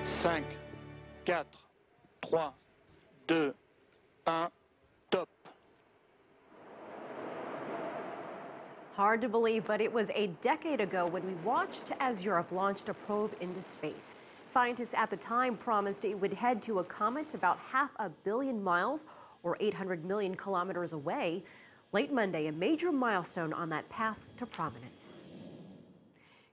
5, 4, 3, 2, 1, top. Hard to believe, but it was a decade ago when we watched as Europe launched a probe into space. Scientists at the time promised it would head to a comet about 500 million miles or 800 million kilometers away. Late Monday, a major milestone on that path to prominence.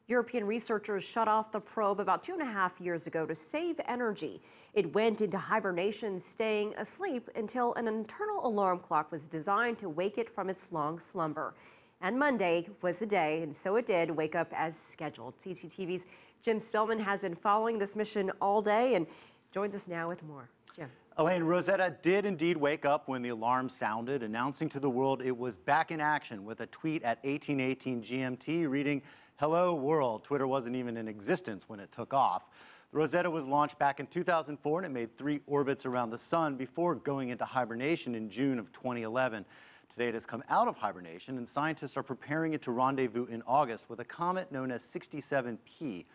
European researchers shut off the probe about 2.5 years ago to save energy. It went into hibernation, staying asleep until an internal alarm clock was designed to wake it from its long slumber. And Monday was the day, and so it did, wake up as scheduled. CCTV's Jim Spellman has been following this mission all day and joins us now with more. Jim. Elaine, Rosetta did indeed wake up when the alarm sounded, announcing to the world it was back in action with a tweet at 1818 GMT reading, "Hello world." Twitter wasn't even in existence when it took off. The Rosetta was launched back in 2004 and it made 3 orbits around the sun before going into hibernation in June of 2011. Today it has come out of hibernation and scientists are preparing it to rendezvous in August with a comet known as 67P.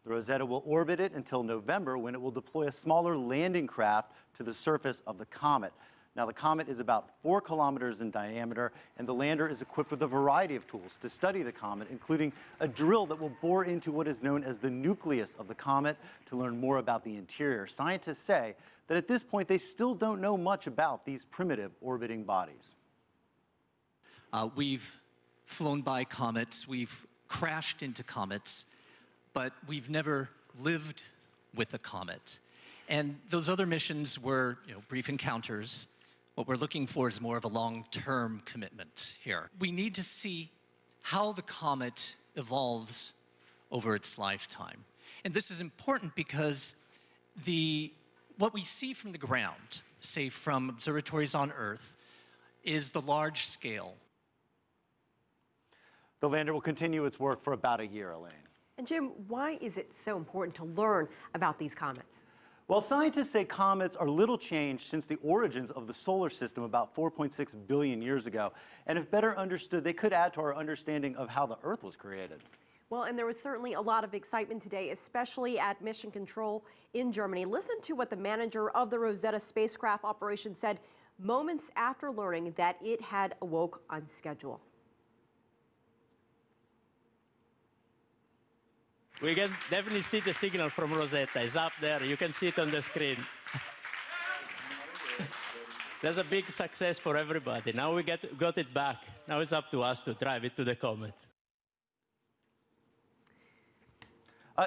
The Rosetta will orbit it until November when it will deploy a smaller landing craft to the surface of the comet. Now the comet is about 4 kilometers in diameter and the lander is equipped with a variety of tools to study the comet, including a drill that will bore into what is known as the nucleus of the comet to learn more about the interior. Scientists say that at this point they still don't know much about these primitive orbiting bodies. We've flown by comets, we've crashed into comets, but we've never lived with a comet. And those other missions were, brief encounters. What we're looking for is more of a long-term commitment here. We need to see how the comet evolves over its lifetime. And this is important because what we see from the ground, say from observatories on Earth, is the large scale. The lander will continue its work for about a year, Elaine. And Jim, why is it so important to learn about these comets? Well, scientists say comets are little changed since the origins of the solar system about 4.6 billion years ago. And if better understood, they could add to our understanding of how the Earth was created. Well, and there was certainly a lot of excitement today, especially at Mission Control in Germany. Listen to what the manager of the Rosetta spacecraft operation said moments after learning that it had awoke on schedule. We can definitely see the signal from Rosetta. It's up there. You can see it on the screen. That's a big success for everybody. Now we got it back. Now it's up to us to drive it to the comet.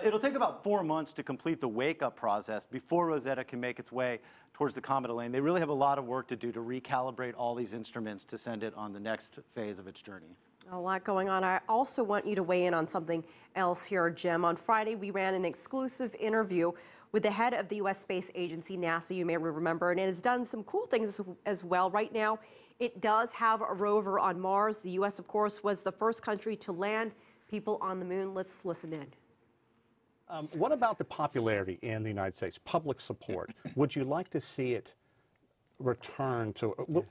It'll take about 4 months to complete the wake-up process before Rosetta can make its way towards the comet, Elaine. They really have a lot of work to do to recalibrate all these instruments to send it on the next phase of its journey. A lot going on. I also want you to weigh in on something else here, Jim. On Friday, we ran an exclusive interview with the head of the U.S. Space Agency, NASA, you may remember, and it has done some cool things as well. Right now, it does have a rover on Mars. The U.S., of course, was the first country to land people on the moon. Let's listen in. What about the popularity in the United States, public support? Would you like to see it return to... Well,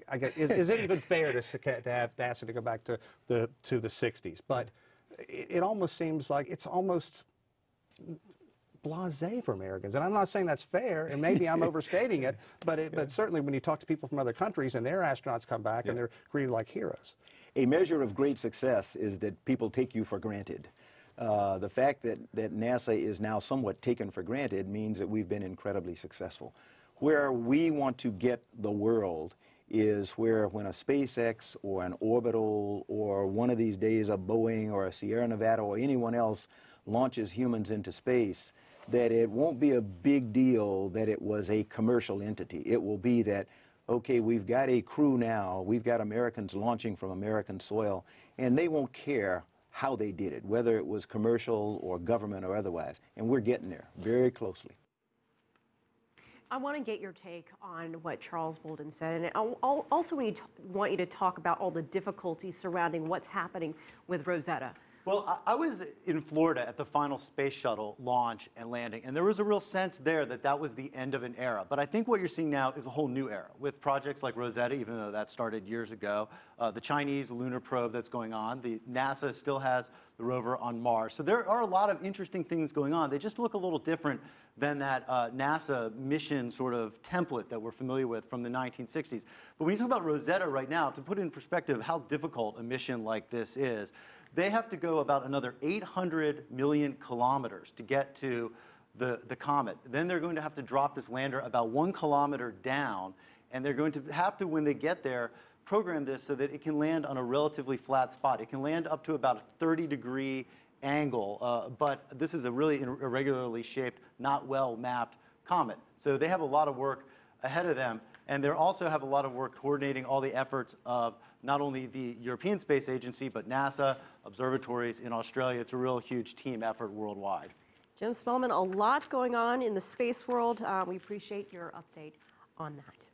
I guess, is it even fair to have NASA to go back to the 60s? But it almost seems like it's almost blasé for Americans. And I'm not saying that's fair, and maybe I'm overstating it, but certainly when you talk to people from other countries and their astronauts come back and they're greeted like heroes. A measure of great success is that people take you for granted. The fact that NASA is now somewhat taken for granted means that we've been incredibly successful. Where we want to get the world is where when a SpaceX or an Orbital or one of these days a Boeing or a Sierra Nevada or anyone else launches humans into space, that it won't be a big deal that it was a commercial entity. It will be that, okay, we've got a crew now, we've got Americans launching from American soil, and they won't care how they did it, whether it was commercial or government or otherwise. And we're getting there very closely. I want to get your take on what Charles Bolden said, and I also want you to talk about all the difficulties surrounding what's happening with Rosetta. Well, I was in Florida at the final space shuttle launch and landing, and there was a real sense there that that was the end of an era. But I think what you're seeing now is a whole new era with projects like Rosetta, even though that started years ago, the Chinese lunar probe that's going on, the NASA still has the rover on Mars. So there are a lot of interesting things going on. They just look a little different than that NASA mission sort of template that we're familiar with from the 1960s. But when you talk about Rosetta right now, to put in perspective how difficult a mission like this is, they have to go about another 800 million kilometers to get to the comet. Then they're going to have to drop this lander about 1 kilometer down, and they're going to have to, when they get there, program this so that it can land on a relatively flat spot. It can land up to about a 30-degree angle, but this is a really irregularly shaped, not well-mapped comet. So they have a lot of work ahead of them, and they also have a lot of work coordinating all the efforts of not only the European Space Agency, but NASA, observatories in Australia. It's a real huge team effort worldwide. Jim Spellman, a lot going on in the space world. We appreciate your update on that.